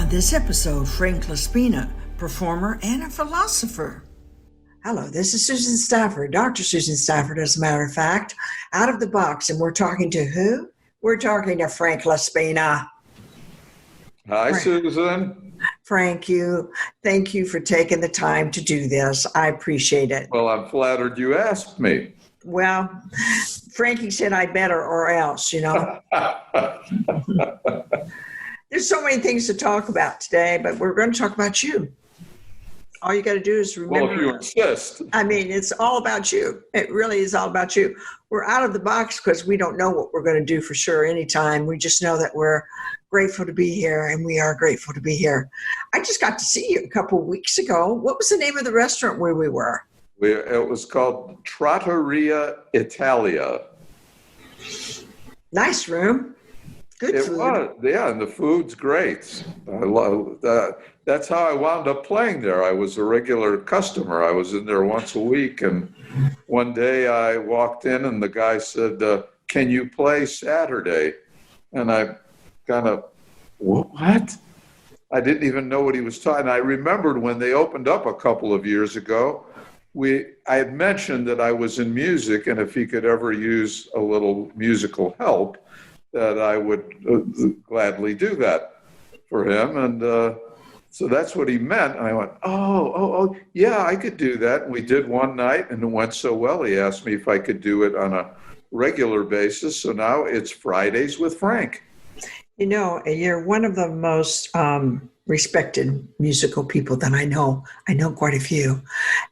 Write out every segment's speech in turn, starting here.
On this episode, Frank Spina, performer and a philosopher. Hello, this is Susan Stafford, Dr. Susan Stafford, as a matter of fact, out of the box. And we're talking to who? We're talking to Frank Spina. Hi, Susan. Thank you for taking the time to do this. I appreciate it. Well, I'm flattered you asked me. Well, Frankie said I better or else, you know. There's so many things to talk about today, but we're going to talk about you. All you got to do is remember. Well, if you insist. I mean, it's all about you. It really is all about you. We're out of the box because we don't know what we're going to do for sure anytime. We just know that we're grateful to be here, and we are grateful to be here. I just got to see you a couple of weeks ago. What was the name of the restaurant where we were? It was called Trattoria Italia. Nice room. Good food. It was, yeah, and the food's great. I love that. That's how I wound up playing there. I was a regular customer. I was in there once a week, and one day I walked in, and the guy said, "Can you play Saturday?" And I kind of, what? I didn't even know what he was talking. I remembered when they opened up a couple of years ago, I had mentioned that I was in music, and if he could ever use a little musical help, that I would gladly do that for him. And so that's what he meant. And I went, oh, yeah, I could do that. And we did one night, and it went so well, he asked me if I could do it on a regular basis. So now it's Fridays with Frank. You know, you're one of the most respected musical people that I know. I know quite a few.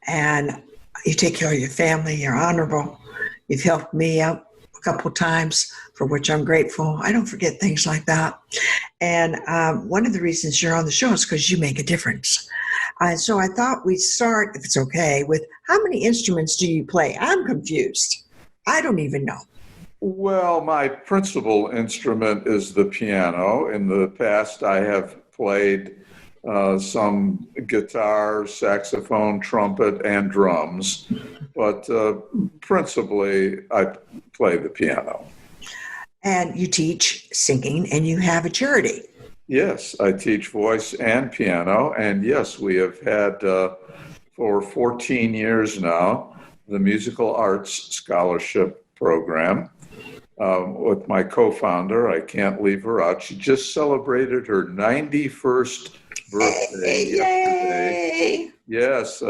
And you take care of your family. You're honorable. You've helped me out a couple times, for which I'm grateful. I don't forget things like that. And one of the reasons you're on the show is because you make a difference. So I thought we'd start, if it's okay, with how many instruments do you play? I'm confused. I don't even know. Well, my principal instrument is the piano. In the past, I have played some guitar, saxophone, trumpet, and drums. But principally, I play the piano. And you teach singing, and you have a charity. Yes, I teach voice and piano. And yes, we have had for 14 years now the Musical Arts Scholarship Program. With my co-founder, I can't leave her out. She just celebrated her 91st birthday yesterday. Yes,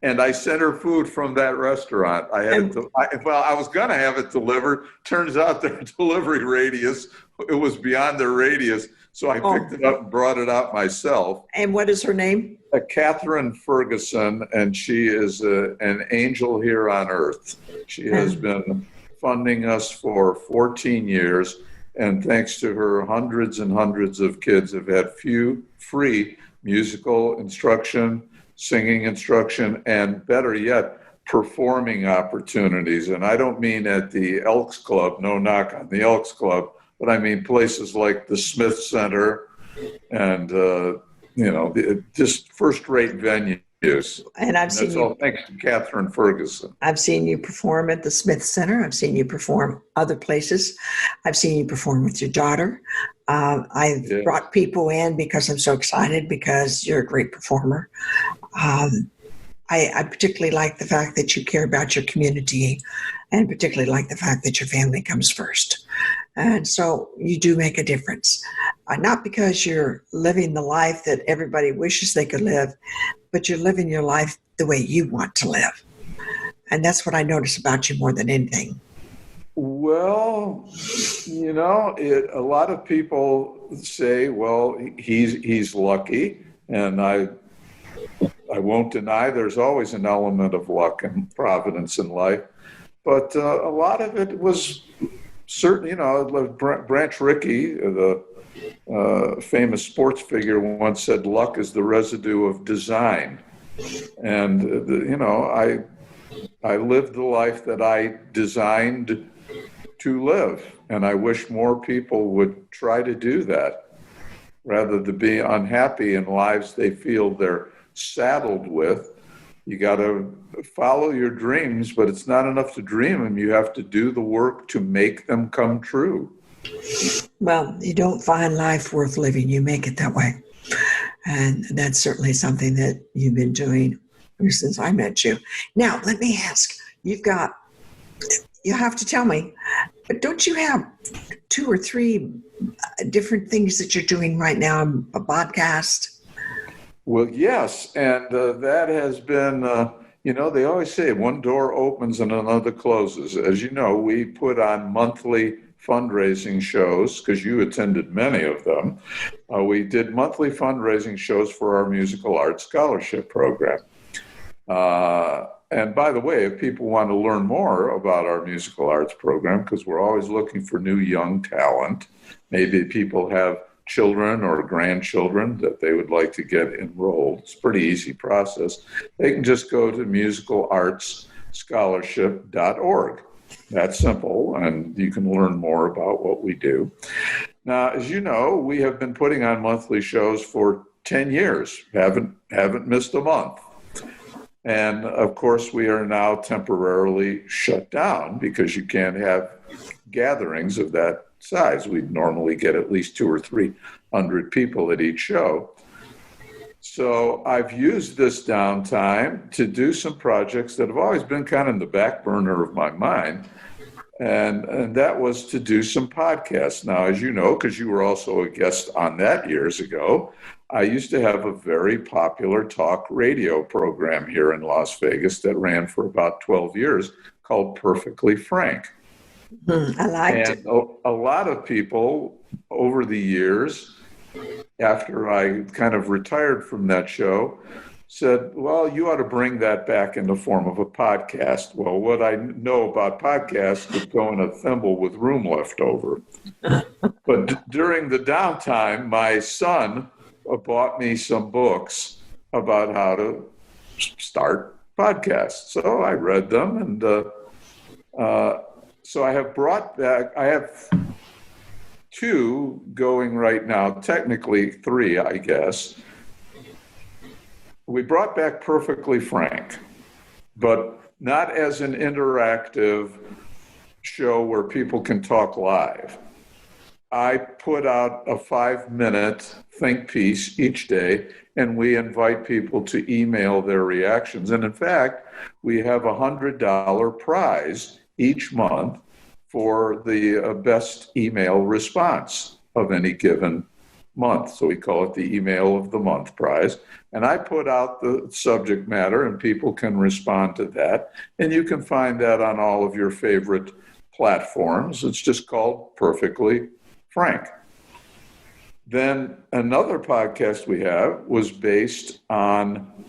and I sent her food from that restaurant. I was going to have it delivered. Turns out their delivery radius, it was beyond their radius, so I picked it up and brought it out myself. And what is her name? Catherine Ferguson, and she is an angel here on earth. She has been funding us for 14 years, and thanks to her, hundreds and hundreds of kids have had free musical instruction, singing instruction, and better yet, performing opportunities. And I don't mean at the Elks Club, no knock on the Elks Club, but I mean places like the Smith Center and, just first-rate venues. And I've seen you. Thanks to Catherine Ferguson. I've seen you perform at the Smith Center. I've seen you perform other places. I've seen you perform with your daughter. I've brought people in because I'm so excited because you're a great performer. I particularly like the fact that you care about your community, and particularly like the fact that your family comes first. And so you do make a difference. Not because you're living the life that everybody wishes they could live, but you're living your life the way you want to live. And that's what I notice about you more than anything. Well, a lot of people say, well, he's lucky, and I won't deny there's always an element of luck and providence in life, but a lot of it was certain, Branch Rickey, the famous sports figure, once said, luck is the residue of design. And, I lived the life that I designed to live. And I wish more people would try to do that rather than be unhappy in lives they feel they're saddled with. You got to follow your dreams, but it's not enough to dream them. You have to do the work to make them come true. Well, you don't find life worth living, you make it that way. And that's certainly something that you've been doing ever since I met you. Now, let me ask, you have to tell me, but don't you have 2 or 3 different things that you're doing right now? A podcast? Well, yes, and that has been, they always say one door opens and another closes. As you know, we put on monthly fundraising shows because you attended many of them. We did monthly fundraising shows for our musical arts scholarship program. And by the way, if people want to learn more about our musical arts program, because we're always looking for new young talent, maybe people have children or grandchildren that they would like to get enrolled. It's a pretty easy process. They can just go to musicalartsscholarship.org. That's simple, and you can learn more about what we do. Now, as you know, we have been putting on monthly shows for 10 years, haven't missed a month. And of course, we are now temporarily shut down because you can't have gatherings of that size. We'd normally get at least 200 or 300 people at each show. So I've used this downtime to do some projects that have always been kind of in the back burner of my mind. And that was to do some podcasts. Now, as you know, because you were also a guest on that years ago, I used to have a very popular talk radio program here in Las Vegas that ran for about 12 years called Perfectly Frank. I liked it. A lot of people over the years, after I kind of retired from that show, said, well, you ought to bring that back in the form of a podcast. Well, what I know about podcasts is go in a thimble with room left over. But during the downtime, my son bought me some books about how to start podcasts. So I read them, and so I have brought back, I have 2 going right now, technically 3, I guess. We brought back Perfectly Frank, but not as an interactive show where people can talk live. I put out a 5-minute think piece each day, and we invite people to email their reactions. And in fact, we have a $100 prize each month for the best email response of any given month. So we call it the Email of the Month prize. And I put out the subject matter, and people can respond to that. And you can find that on all of your favorite platforms. It's just called Perfectly Frank. Then another podcast we have was based on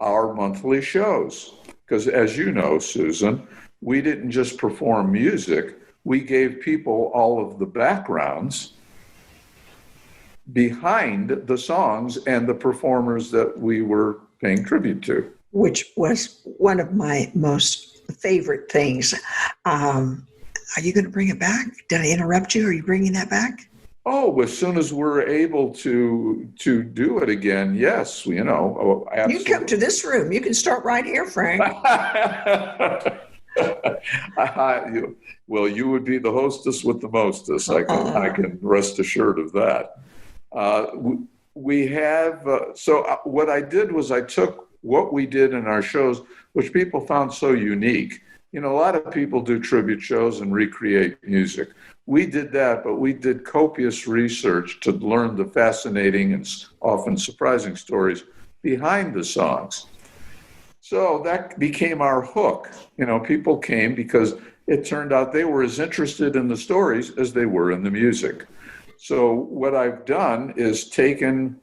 our monthly shows. Because as you know, Susan, we didn't just perform music. We gave people all of the backgrounds behind the songs and the performers that we were paying tribute to. Which was one of my most favorite things. Are you going to bring it back? Did I interrupt you? Are you bringing that back? Oh, as soon as we're able to do it again, yes, absolutely. You can come to this room. You can start right here, Frank. Well, you would be the hostess with the mostess. I can rest assured of that. We have, what I did was I took what we did in our shows, which people found so unique. A lot of people do tribute shows and recreate music. We did that, but we did copious research to learn the fascinating and often surprising stories behind the songs. So that became our hook. People came because it turned out they were as interested in the stories as they were in the music. So what I've done is taken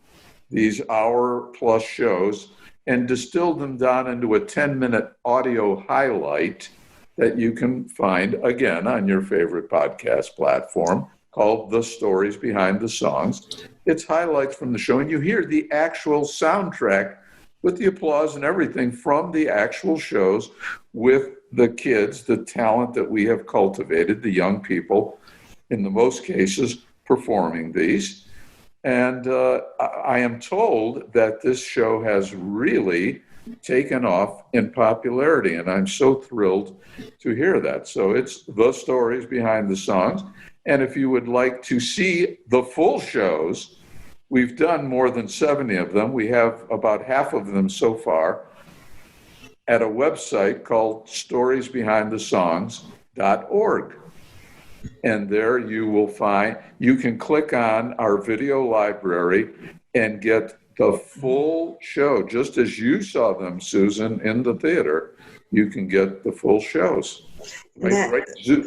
these hour-plus shows and distilled them down into a 10-minute audio highlight that you can find, again, on your favorite podcast platform called The Stories Behind the Songs. It's highlights from the show, and you hear the actual soundtrack with the applause and everything from the actual shows with the kids, the talent that we have cultivated, the young people, in the most cases, performing these. And I am told that this show has really taken off in popularity, and I'm so thrilled to hear that. So it's The Stories Behind the Songs. And if you would like to see the full shows, we've done more than 70 of them. We have about half of them so far at a website called storiesbehindthesongs.org. And there you can click on our video library and get the full show, just as you saw them, Susan, in the theater. You can get the full shows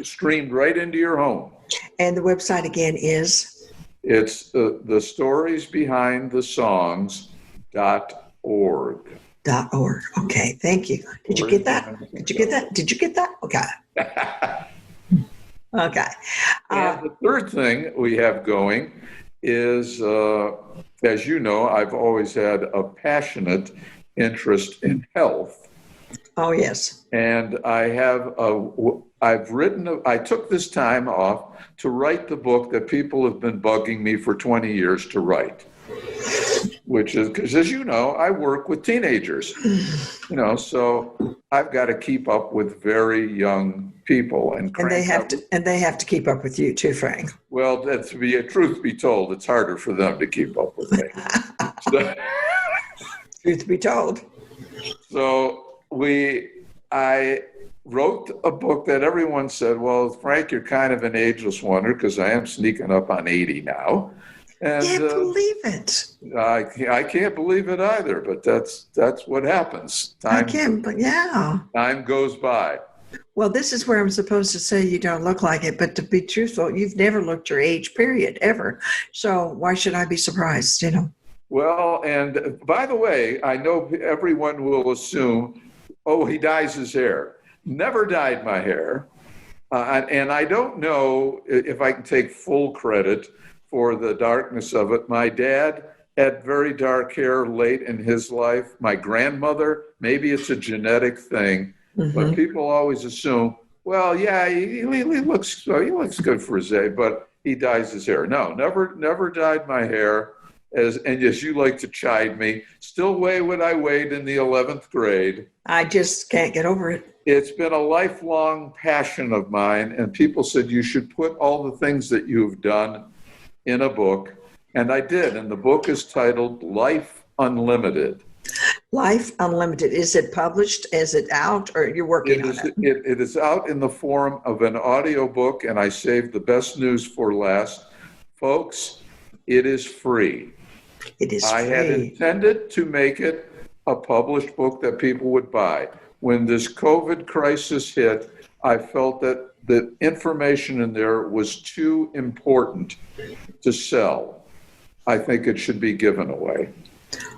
streamed right into your home. And the website again is? It's the storiesbehindthesongs.org. .org. Okay, thank you. Did you get that? Did you get that? Okay. Okay. And the third thing we have going is, as you know, I've always had a passionate interest in health. Oh, yes. And I took this time off to write the book that people have been bugging me for 20 years to write, which is, because as you know, I work with teenagers, so I've got to keep up with very young people. And they have to keep up with you too, Frank. Well, truth be told, it's harder for them to keep up with me. Truth be told. So I wrote a book that everyone said, well, Frank, you're kind of an ageless wonder, because I am sneaking up on 80 now. And can't believe it. I can't believe it either, but that's what happens. Time goes by. Well, this is where I'm supposed to say you don't look like it, but to be truthful, you've never looked your age, period, ever. So why should I be surprised, Well, and by the way, I know everyone will assume, oh, he dyes his hair. Never dyed my hair. And I don't know if I can take full credit for the darkness of it. My dad had very dark hair late in his life. My grandmother, maybe it's a genetic thing, but people always assume, well, yeah, he looks good for his age, but he dyes his hair. No, never dyed my hair. And as you like to chide me, still weigh what I weighed in the 11th grade. I just can't get over it. It's been a lifelong passion of mine, and people said you should put all the things that you've done in a book, and I did. And the book is titled Life Unlimited. Life Unlimited. Is it published? Is it out, or you're working on it? It is out in the form of an audio book, and I saved the best news for last. Folks, it is free. It is free. I had intended to make it a published book that people would buy. When this COVID crisis hit, I felt that the information in there was too important to sell. I think it should be given away.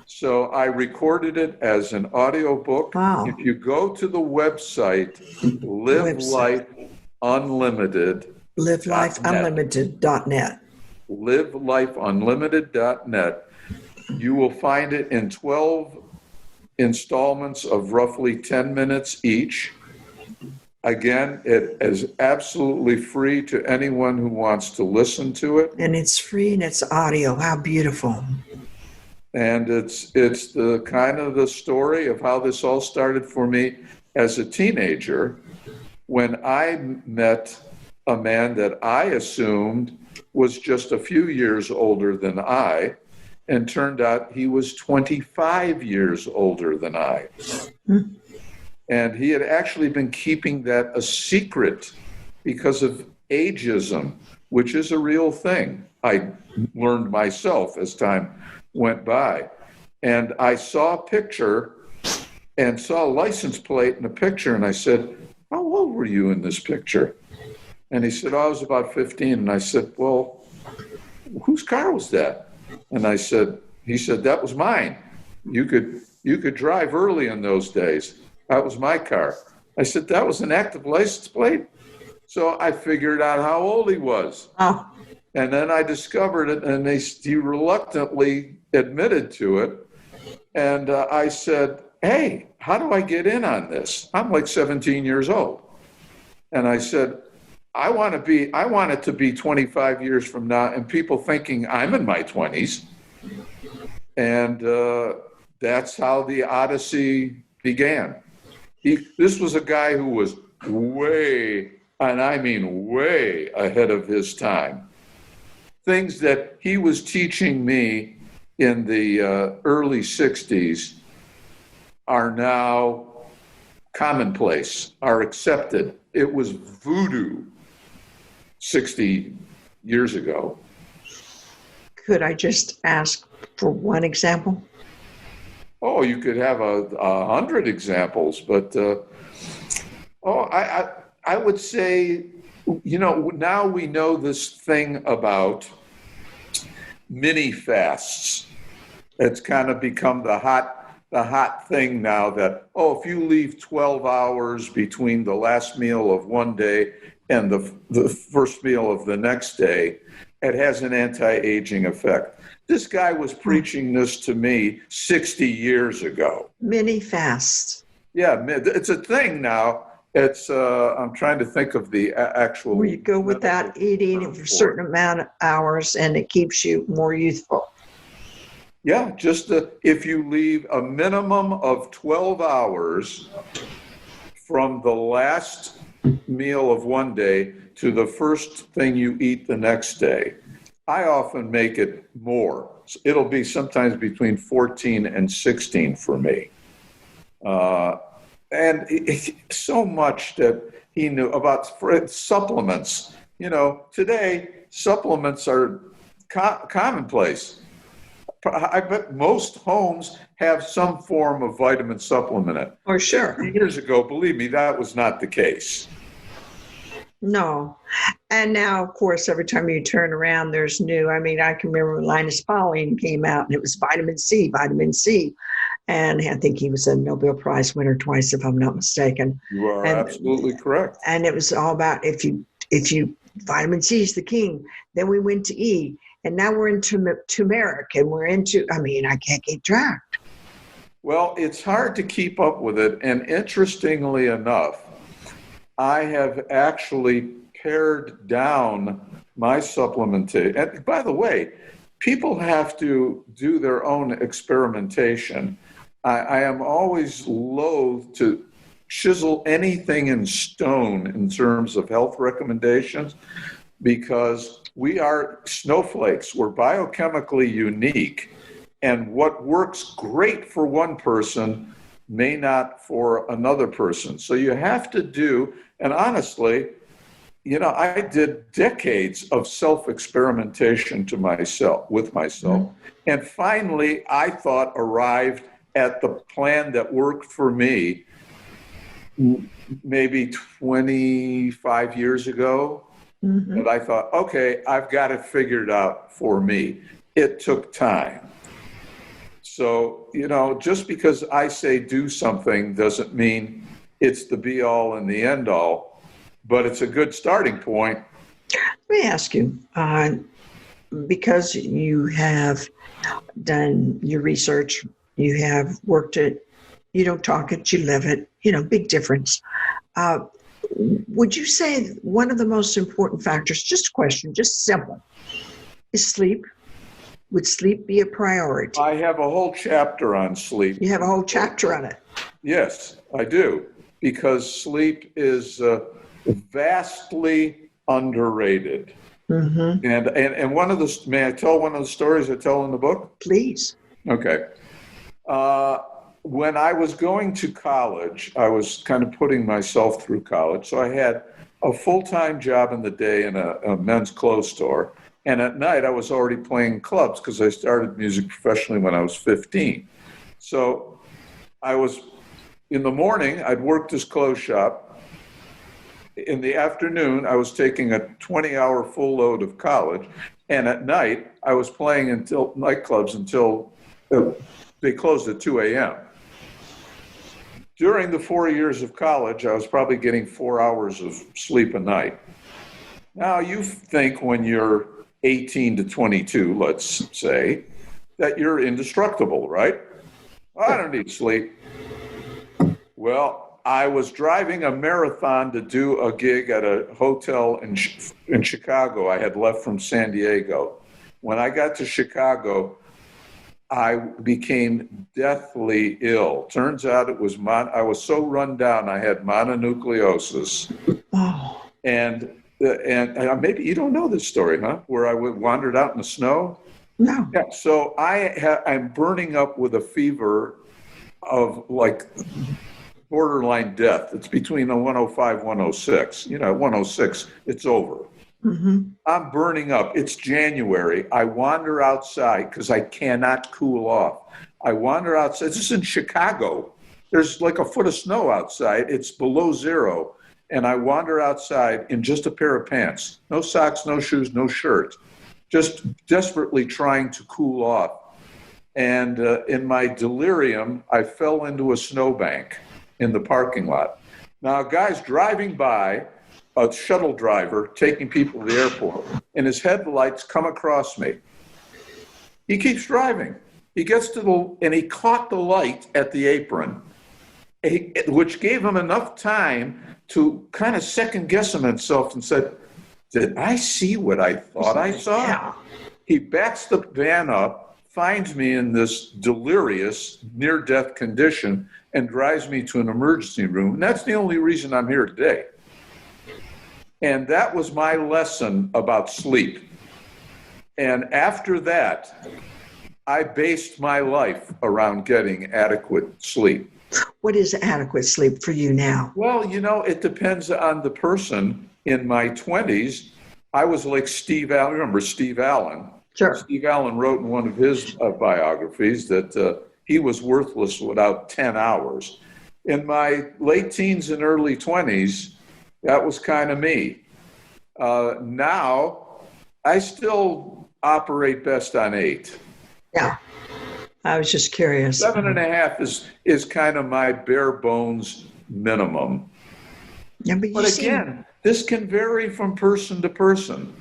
So I recorded it as an audio book. Wow. If you go to the website, livelifeunlimited.net. livelifeunlimited.net. You will find it in 12 installments of roughly 10 minutes each. Again, it is absolutely free to anyone who wants to listen to it. And it's free and it's audio. How beautiful. And it's the kind of the story of how this all started for me as a teenager, when I met a man that I assumed was just a few years older than I, and turned out he was 25 years older than I. And he had actually been keeping that a secret because of ageism, which is a real thing. I learned myself as time went by. And I saw a picture and saw a license plate in a picture, and I said, how old were you in this picture? And he said, I was about 15. And I said, well, whose car was that? And he said, that was mine. You could drive early in those days. That was my car. I said, that was an active license plate? So I figured out how old he was. Oh. And then I discovered it, and he reluctantly admitted to it. And I said, hey, how do I get in on this? I'm like 17 years old. And I said, I want it to be 25 years from now, and people thinking I'm in my 20s. And that's how the Odyssey began. This was a guy who was way and I mean way ahead of his time. Things that he was teaching me in the early 60s are now commonplace, are accepted. It was voodoo 60 years ago. Could I just ask for one example? Oh, you could have 100 examples, but I would say, now we know this thing about mini fasts. It's kind of become the hot thing now that, if you leave 12 hours between the last meal of one day and the first meal of the next day, it has an anti-aging effect. This guy was preaching this to me 60 years ago. Mini fast. Yeah, it's a thing now. It's I'm trying to think of the actual. Where you go without eating for a certain amount of hours, and it keeps you more youthful. Yeah, just if you leave a minimum of 12 hours from the last meal of one day to the first thing you eat the next day. I often make it more. It'll be sometimes between 14 and 16 for me. And so much that he knew about supplements. Today, supplements are commonplace. I bet most homes have some form of vitamin supplement in it. For sure. 50 years ago, believe me, that was not the case. No. And now, of course, every time you turn around, there's new. I mean, I can remember when Linus Pauling came out, and it was vitamin C. And I think he was a Nobel Prize winner twice, if I'm not mistaken. You are absolutely correct. And it was all about if you vitamin C is the king. Then we went to E, and now we're into turmeric, and we're into. I can't keep track. Well, it's hard to keep up with it, and interestingly enough, I have actually pared down my supplementation. And by the way, people have to do their own experimentation. I am always loath to chisel anything in stone in terms of health recommendations, because we are snowflakes. We're biochemically unique. And what works great for one person may not for another person. So you have to do, and honestly, I did decades of self-experimentation with myself. Mm-hmm. And finally, I thought arrived at the plan that worked for me maybe 25 years ago. Mm-hmm. And I thought, okay, I've got it figured out for me. It took time. So, just because I say do something doesn't mean it's the be all and the end all, but it's a good starting point. Let me ask you, because you have done your research, you have worked it, you don't talk it, you live it, big difference. Would you say one of the most important factors, just a question, just simple, is sleep? Would sleep be a priority? I have a whole chapter on sleep. You have a whole chapter on it? Yes, I do, because sleep is vastly underrated. Mm-hmm. And may I tell one of the stories I tell in the book? Please. Okay. When I was going to college, I was kind of putting myself through college. So I had a full-time job in the day in a men's clothes store. And at night, I was already playing clubs because I started music professionally when I was 15. So in the morning, I'd work this clothes shop. In the afternoon, I was taking a 20-hour full load of college. And at night, I was playing until nightclubs until they closed at 2 a.m. During the 4 years of college, I was probably getting 4 hours of sleep a night. Now, you think when you're 18 to 22, let's say, that you're indestructible, right? I don't need sleep. Well, I was driving a marathon to do a gig at a hotel in Chicago. I had left from San Diego. When I got to Chicago, I became deathly ill. Turns out it was I was so run down, I had mononucleosis. Oh. And maybe you don't know this story, huh? Where I wandered out in the snow. No. Yeah. So I'm burning up with a fever of like borderline death. It's between a 105, 106. 106, it's over. Mm-hmm. I'm burning up. It's January. I wander outside because I cannot cool off. I wander outside. This is in Chicago. There's like a foot of snow outside. It's below zero. And I wander outside in just a pair of pants. No socks, no shoes, no shirt. Just desperately trying to cool off. And in my delirium, I fell into a snowbank in the parking lot. Now, a guy's driving by, a shuttle driver taking people to the airport, and his headlights come across me. He keeps driving. He gets to and he caught the light at the apron, which gave him enough time to kind of second guess himself and said, did I see what I thought I saw? Yeah. He backs the van up, finds me in this delirious near-death condition, and drives me to an emergency room. And that's the only reason I'm here today. And that was my lesson about sleep. And after that, I based my life around getting adequate sleep. What is adequate sleep for you now? Well, it depends on the person. In my 20s, I was like Steve Allen. Remember Steve Allen? Sure. Steve Allen wrote in one of his biographies that he was worthless without 10 hours. In my late teens and early 20s, that was kind of me. Now, I still operate best on 8. Yeah. I was just curious. 7.5 is kind of my bare bones minimum. Yeah, But again, this can vary from person to person.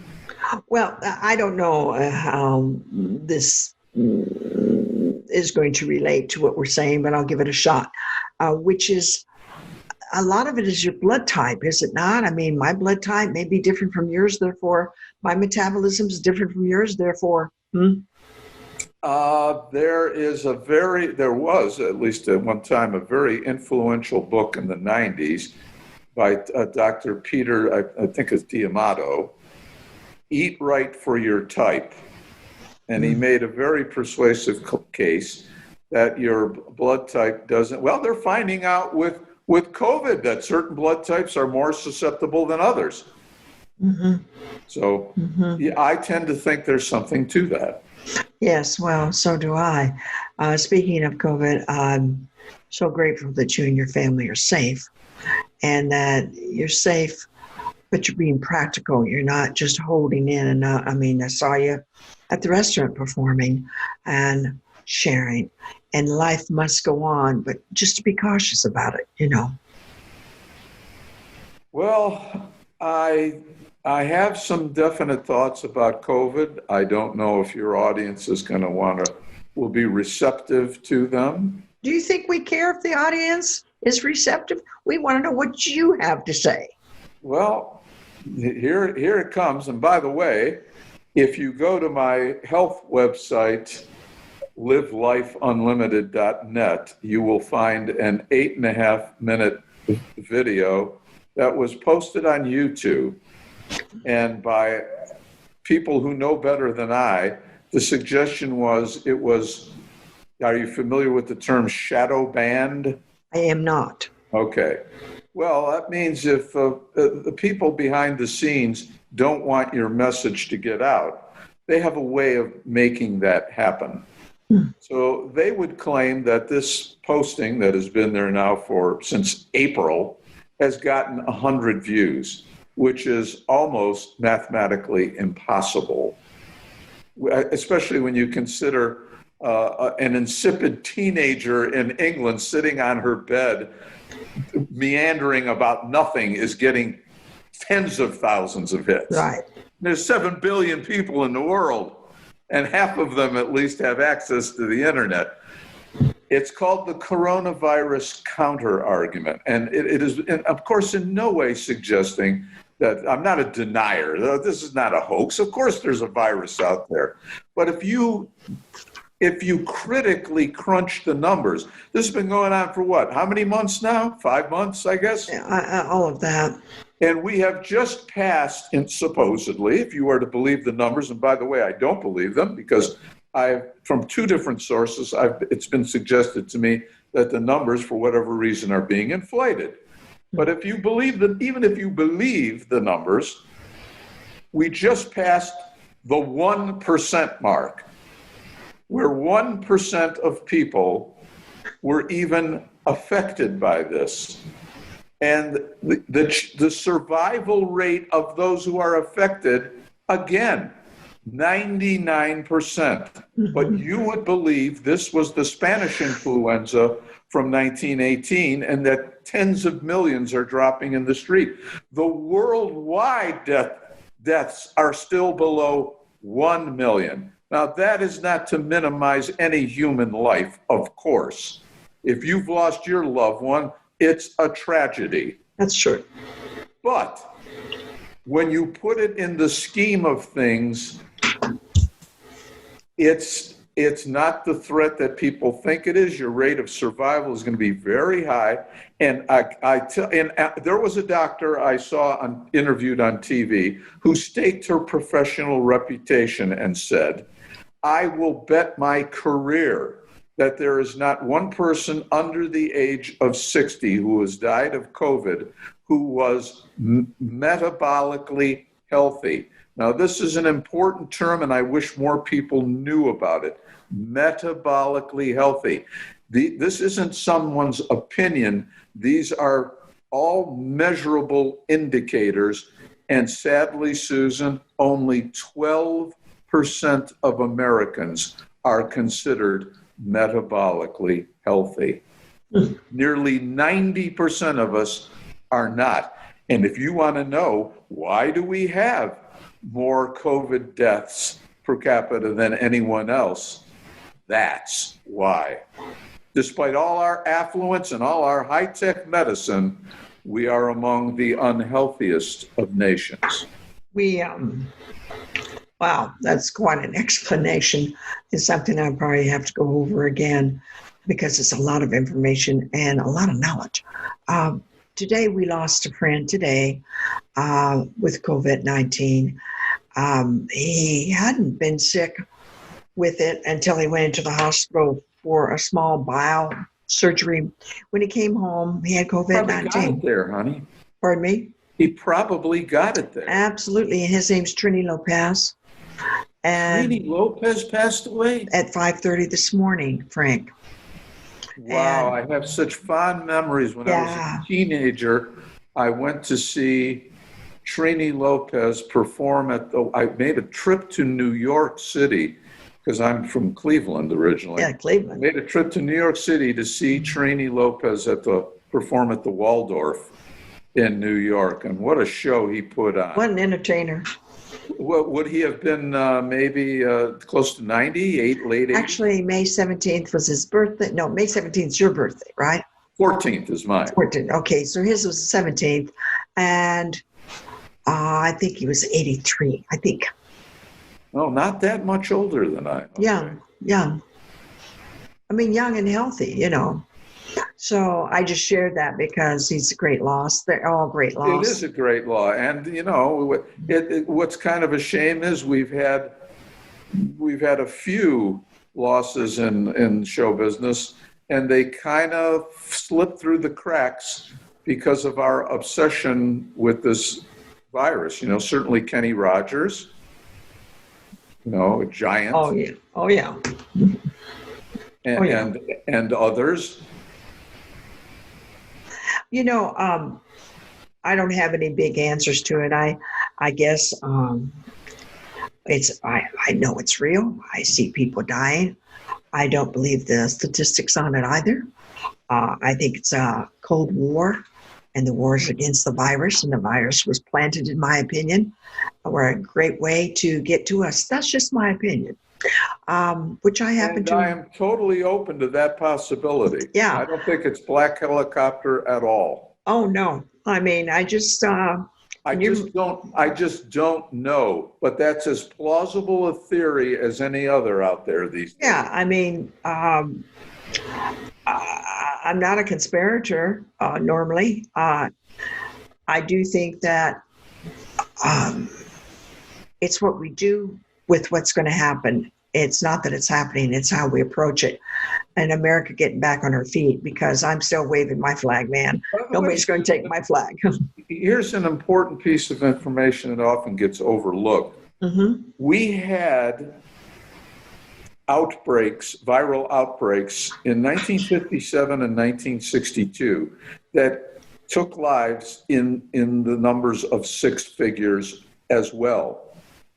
Well, I don't know how this is going to relate to what we're saying, but I'll give it a shot, which is a lot of it is your blood type, is it not? I mean, my blood type may be different from yours, therefore my metabolism is different from yours, therefore. There was, at least at one time, a very influential book in the 90s by Dr. Peter, I think it's Diamato, Eat Right for Your Type. And he made a very persuasive case that your blood type doesn't, well, they're finding out with COVID that certain blood types are more susceptible than others. Mm-hmm. So yeah, I tend to think there's something to that. Yes, well, so do I. Speaking of COVID, I'm so grateful that you and your family are safe and that you're safe, but you're being practical. You're not just holding in and out. I mean, I saw you at the restaurant performing and sharing, and life must go on, but just to be cautious about it, Well, I have some definite thoughts about COVID. I don't know if your audience is going to will be receptive to them. Do you think we care if the audience is receptive? We want to know what you have to say. Well, here it comes. And by the way, if you go to my health website, livelifeunlimited.net, you will find an 8.5-minute video that was posted on YouTube. And by people who know better than I, the suggestion was, are you familiar with the term shadow banned? I am not. Okay. Well, that means if the people behind the scenes don't want your message to get out, they have a way of making that happen. So they would claim that this posting that has been there now since April has gotten 100 views, which is almost mathematically impossible, especially when you consider an insipid teenager in England sitting on her bed, meandering about nothing, is getting tens of thousands of hits. Right. There's 7 billion people in the world, and half of them at least have access to the internet. It's called the coronavirus counter argument. And it is, of course, in no way suggesting that I'm not a denier. This is not a hoax. Of course, there's a virus out there. But if you critically crunch the numbers, this has been going on for what? How many months now? 5 months, I guess? Yeah, all of that. And we have just passed, and supposedly, if you are to believe the numbers, and by the way, I don't believe them because from two different sources, it's been suggested to me that the numbers, for whatever reason, are being inflated. But if you believe that, even if you believe the numbers, we just passed the 1% mark, where 1% of people were even affected by this. And the survival rate of those who are affected, again, 99%. Mm-hmm. But you would believe this was the Spanish influenza from 1918 and that tens of millions are dropping in the street. The worldwide deaths are still below 1 million. Now, that is not to minimize any human life, of course. If you've lost your loved one, it's a tragedy. That's true. But when you put it in the scheme of things, it's not the threat that people think it is. Your rate of survival is going to be very high. And there was a doctor I saw interviewed on TV who staked her professional reputation and said, "I will bet my career that there is not one person under the age of 60 who has died of COVID who was metabolically healthy." Now, this is an important term, and I wish more people knew about it. Metabolically healthy. This isn't someone's opinion. These are all measurable indicators. And sadly, Susan, only 12% of Americans are considered metabolically healthy. Nearly 90% of us are not. And if you want to know why do we have more COVID deaths per capita than anyone else, that's why. Despite all our affluence and all our high-tech medicine, we are among the unhealthiest of nations. Wow, that's quite an explanation. It's something I probably have to go over again because it's a lot of information and a lot of knowledge. Today, we lost a friend today with COVID-19. He hadn't been sick with it until he went into the hospital for a small bowel surgery. When he came home, he had COVID-19. Probably got it there, honey. Pardon me? He probably got it there. Absolutely. And his name's Trini Lopez. And Trini Lopez passed away? At 5:30 this morning, Frank. Wow, I have such fond memories. When I was a teenager, I went to see Trini Lopez perform I made a trip to New York City because I'm from Cleveland originally. Yeah, Cleveland. I made a trip to New York City to see Trini Lopez perform at the Waldorf in New York. And what a show he put on. What an entertainer. What would he have been maybe close to 90, late 80s? Actually, May 17th was his birthday. No, May 17th is your birthday, right? 14th is mine. 14th. Okay, so his was the 17th. And I think he was 83, I think. Oh, not that much older than I. Okay. Young. I mean, young and healthy, you know. So I just shared that because he's a great loss. They're all great loss. It is a great loss. And, you know, what's kind of a shame is we've had a few losses in show business, and they kind of slipped through the cracks because of our obsession with this virus. You know, certainly Kenny Rogers, you know, a giant. Oh, yeah. And others. You know, I don't have any big answers to it. I guess I know it's real. I see people dying. I don't believe the statistics on it either. I think it's a Cold War, and the war is against the virus, and the virus was planted, in my opinion, or a great way to get to us. That's just my opinion. Which I happen to. I am totally open to that possibility. Yeah. I don't think it's black helicopter at all. Oh no! I mean, I just don't know. But that's as plausible a theory as any other out there these days. Yeah, I mean, I'm not a conspirator normally. I I do think that it's what we do with what's going to happen. It's not that it's happening, it's how we approach it. And America getting back on her feet, because I'm still waving my flag, man. Nobody's going to take my flag. Here's an important piece of information that often gets overlooked. Mm-hmm. We had outbreaks, viral outbreaks in 1957 and 1962 that took lives in the numbers of six figures as well.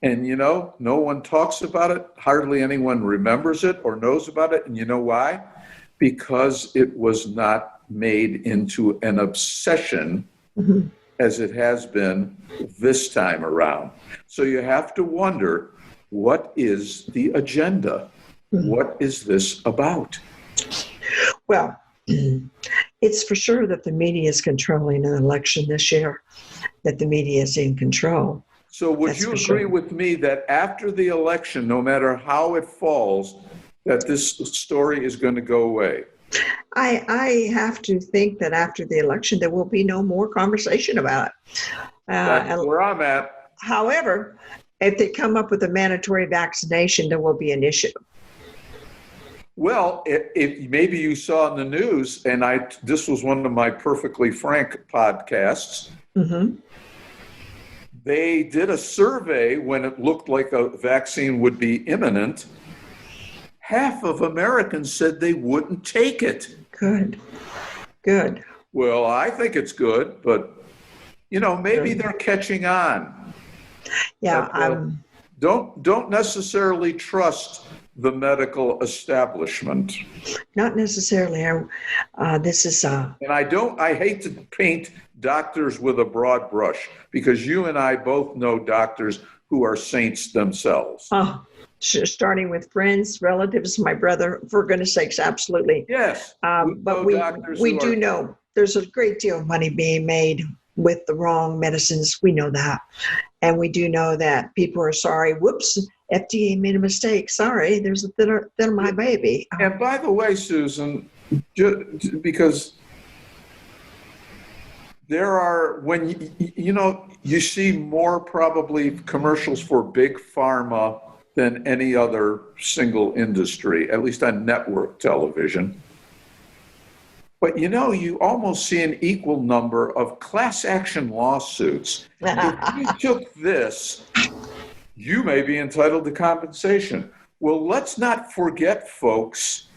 And, no one talks about it. Hardly anyone remembers it or knows about it. And you know why? Because it was not made into an obsession Mm-hmm. as it has been this time around. So you have to wonder, what is the agenda? Mm-hmm. What is this about? Well, it's for sure that the media is controlling an election this year, that the media is in control. So would That's you for agree sure. with me that after the election, no matter how it falls, that this story is going to go away? I have to think that after the election, there will be no more conversation about it. That's where I'm at. However, if they come up with a mandatory vaccination, there will be an issue. Well, if maybe you saw in the news, and this was one of my Perfectly Frank podcasts, Mm-hmm. they did a survey when it looked like a vaccine would be imminent. Half of Americans said they wouldn't take it. Good. Well, I think it's good, but, maybe they're catching on. Yeah. But, don't necessarily trust the medical establishment. Not necessarily. This is. And I hate to paint doctors with a broad brush, because you and I both know doctors who are saints themselves. Starting with friends, relatives, my brother, for goodness sakes, absolutely. Yes. But we do know there's a great deal of money being made with the wrong medicines. We know that. And we do know that people are sorry. Whoops, FDA made a mistake. Sorry, there's a thinner my baby. And by the way, Susan, because there are, when you see more probably commercials for big pharma than any other single industry, at least on network television. But you almost see an equal number of class action lawsuits. If you took this, you may be entitled to compensation. Well, let's not forget, folks,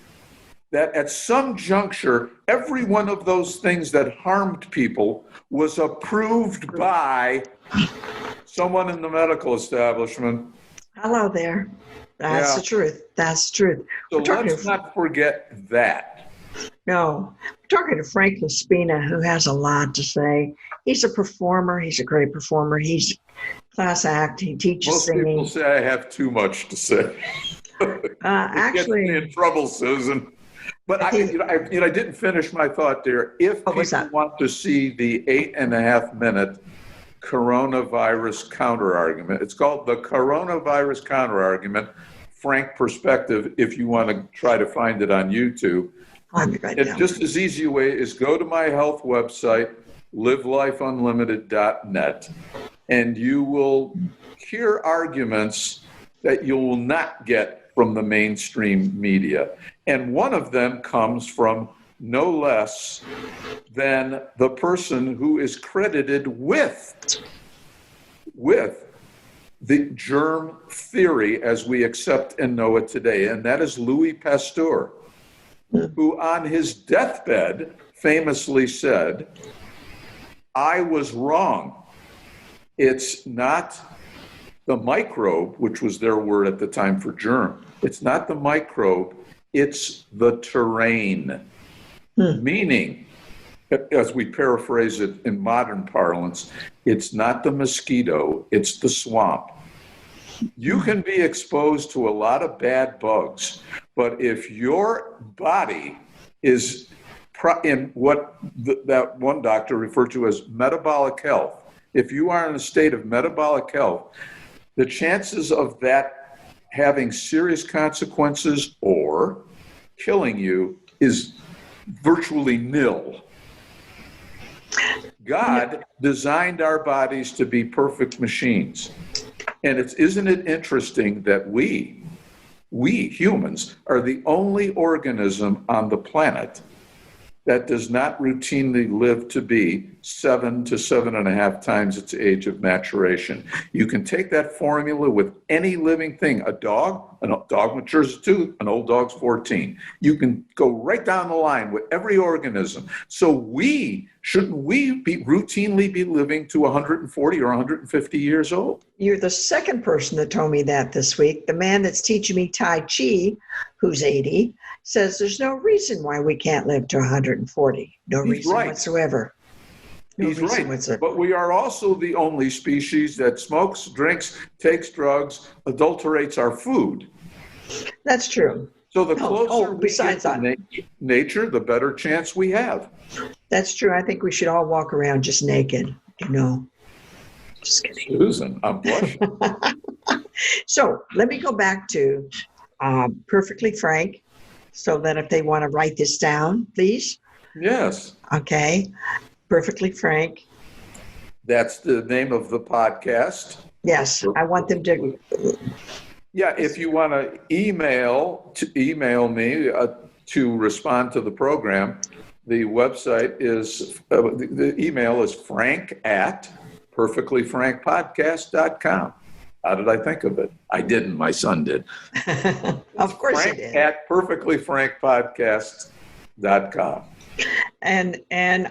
that at some juncture, every one of those things that harmed people was approved by someone in the medical establishment. Hello there. That's the truth. That's the truth. So let's not forget that. No, we're talking to Franklin Spina, who has a lot to say. He's a performer. He's a great performer. He's class act. He teaches Most singing. people say I have too much to say. Actually, it gets me in trouble, Susan. But I didn't finish my thought there. If people want to see the 8.5-minute coronavirus counter-argument, it's called the coronavirus counter-argument, Frank Perspective, if you want to try to find it on YouTube. Just as easy a way is go to my health website, livelifeunlimited.net, and you will hear arguments that you will not get from the mainstream media. And one of them comes from no less than the person who is credited with the germ theory as we accept and know it today, and that is Louis Pasteur, who on his deathbed famously said, "I was wrong. It's not the microbe," which was their word at the time for germ. It's not the microbe, it's the terrain. Meaning, as we paraphrase it in modern parlance, it's not the mosquito, it's the swamp. You can be exposed to a lot of bad bugs, but if your body is in what that one doctor referred to as metabolic health, if you are in a state of metabolic health, the chances of that having serious consequences or killing you is virtually nil. God designed our bodies to be perfect machines. And isn't it interesting that we humans are the only organism on the planet that does not routinely live to be 7 to 7.5 times its age of maturation. You can take that formula with any living thing. A dog matures at 2, an old dog's 14. You can go right down the line with every organism. So shouldn't we routinely be living to 140 or 150 years old? You're the second person that told me that this week. The man that's teaching me Tai Chi, who's 80, says there's no reason why we can't live to 140. No reason whatsoever. He's right. But we are also the only species that smokes, drinks, takes drugs, adulterates our food. That's true. So the closer we get to nature, the better chance we have. That's true. I think we should all walk around just naked, Just kidding. Susan, I'm blushing. So let me go back to Perfectly Frank, so that if they want to write this down, please. Yes. Okay. Perfectly Frank. That's the name of the podcast. Yes, I want them to. Yeah, if you want to email me to respond to the program, the website is, the email is frank@perfectlyfrankpodcast.com. How did I think of it? I didn't. My son did. Of course he did. Frank@perfectlyfrankpodcast.com. And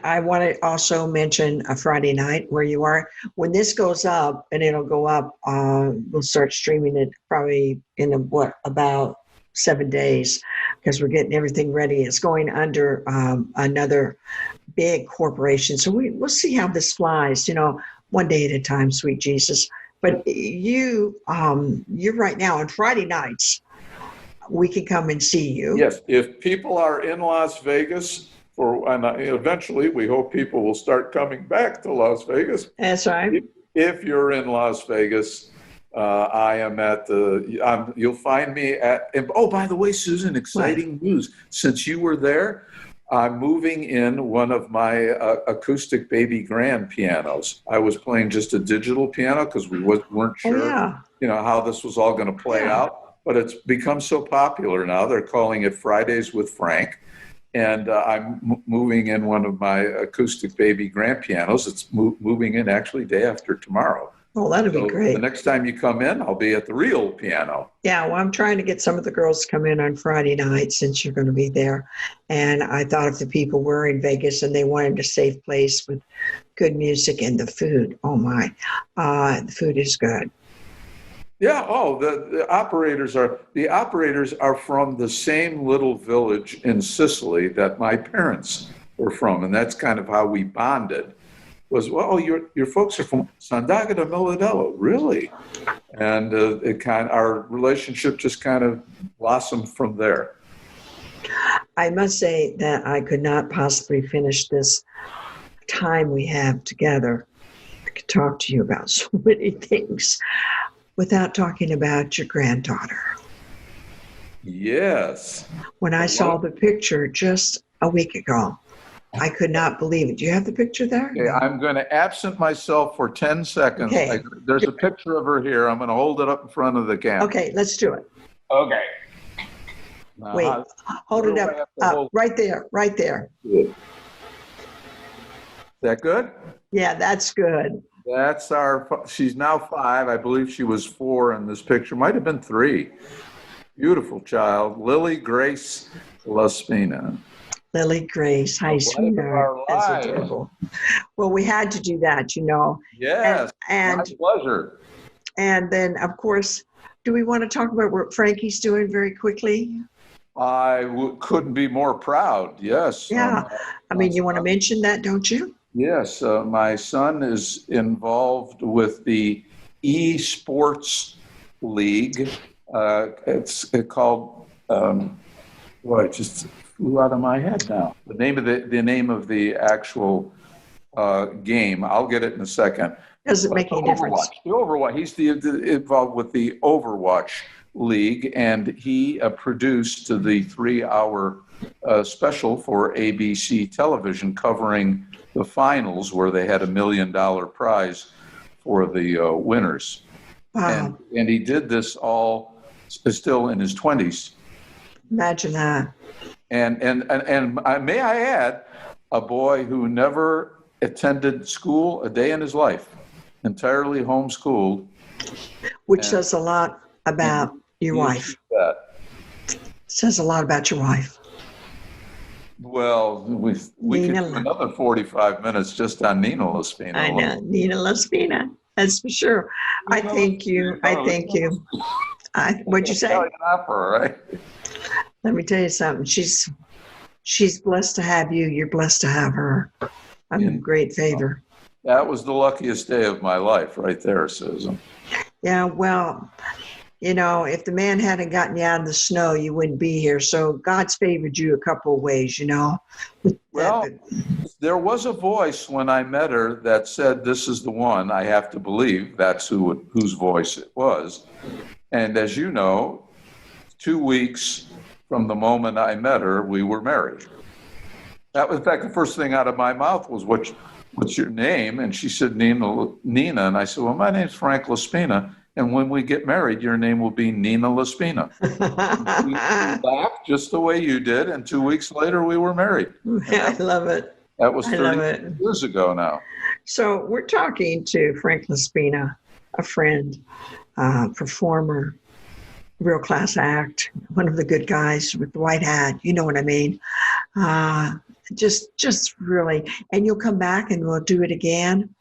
I want to also mention a Friday night where you are. When this goes up, and it'll go up, we'll start streaming it probably in about 7 days, because we're getting everything ready. It's going under another big corporation. So we'll see how this flies, one day at a time, sweet Jesus. But you're right now on Friday nights, we can come and see you. Yes, if people are in Las Vegas, and eventually we hope people will start coming back to Las Vegas. That's right. If you're in Las Vegas, I am you'll find me at, oh, by the way, Susan, exciting news. Since you were there, I'm moving in one of my acoustic baby grand pianos. I was playing just a digital piano because we weren't sure, how this was all going to play out. But it's become so popular now. They're calling it Fridays with Frank. And I'm moving in one of my acoustic baby grand pianos. It's moving in actually day after tomorrow. Oh, that'll be great. The next time you come in, I'll be at the real piano. Yeah, well, I'm trying to get some of the girls to come in on Friday night since you're going to be there. And I thought if the people were in Vegas and they wanted a safe place with good music and the food, oh my, the food is good. Yeah. Oh, the operators are from the same little village in Sicily that my parents were from, and that's kind of how we bonded. Your folks are from Sant'Agata Miladello, really? And our relationship just kind of blossomed from there. I must say that I could not possibly finish this time we have together. I could talk to you about so many things without talking about your granddaughter. Yes. When I saw the picture just a week ago, I could not believe it. Do you have the picture there? Okay, I'm going to absent myself for 10 seconds. Okay. There's a picture of her here. I'm going to hold it up in front of the camera. Okay, let's do it. Okay. Now, wait, hold it up. Right there, right there. Is that good? Yeah, that's good. That's she's now 5. I believe she was 4 in this picture. Might have been 3. Beautiful child. Lily Grace Spina. Lily Grace, hi, sweetheart. That's adorable. Well, we had to do that, Yes, and my pleasure. And then, of course, do we want to talk about what Frankie's doing very quickly? I couldn't be more proud, yes. Yeah, you want to mention that, don't you? Yes, my son is involved with the esports league. It's called, it just flew out of my head now. The name of the actual game. I'll get it in a second. Doesn't make any difference. The Overwatch. He's involved with the Overwatch league, and he produced the 3-hour special for ABC television covering the finals where they had $1 million prize for the winners. Wow. And he did this all still in his 20s. Imagine that. And may I add, a boy who never attended school a day in his life, entirely homeschooled. Which says a lot about your wife. Says a lot about your wife. Well, we could do another 45 minutes just on Nina Laspina. I know, Nina Laspina. That's for sure. I thank you. What'd you say? Italian opera, right? Let me tell you something. She's blessed to have you. You're blessed to have her. I'm in great favor. That was the luckiest day of my life right there, Susan. Yeah, well, if the man hadn't gotten you out of the snow, you wouldn't be here. So God's favored you a couple of ways, Well, there was a voice when I met her that said, "This is the one." I have to believe that's whose voice it was. And as you know, 2 weeks from the moment I met her, we were married. That was, in fact, the first thing out of my mouth was, "What's your name?" And she said, Nina. And I said, "Well, my name's Frank Laspina. And when we get married, your name will be Nina Laspina." We laughed just the way you did, and 2 weeks later, we were married. I love it. That was 30 years ago now. So we're talking to Frank Laspina, a friend, performer, real class act, one of the good guys with the white hat. You know what I mean? Just really. And you'll come back and we'll do it again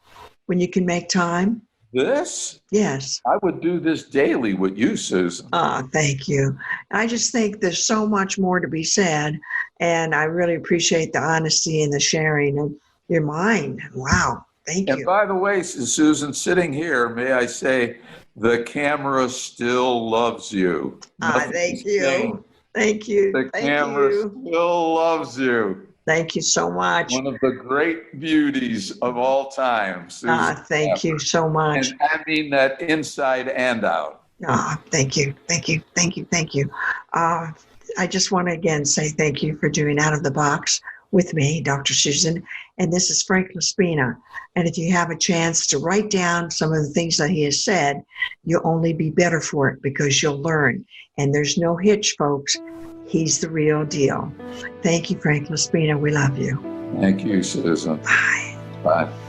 when you can make time. This? Yes. I would do this daily with you, Susan. Thank you. I just think there's so much more to be said, and I really appreciate the honesty and the sharing of your mind. Wow. Thank you. And by the way, Susan, sitting here, may I say, the camera still loves you. Thank you. Thank you. The camera still loves you. Thank you so much. One of the great beauties of all time, Susan. Thank you so much. And I mean that inside and out. Thank you. Thank you. Thank you. Thank you. I just want to again say thank you for doing Out of the Box with me, Dr. Susan. And this is Frank Laspina. And if you have a chance to write down some of the things that he has said, you'll only be better for it because you'll learn. And there's no hitch, folks. He's the real deal. Thank you, Frank Laspina. We love you. Thank you, Susan. Bye. Bye.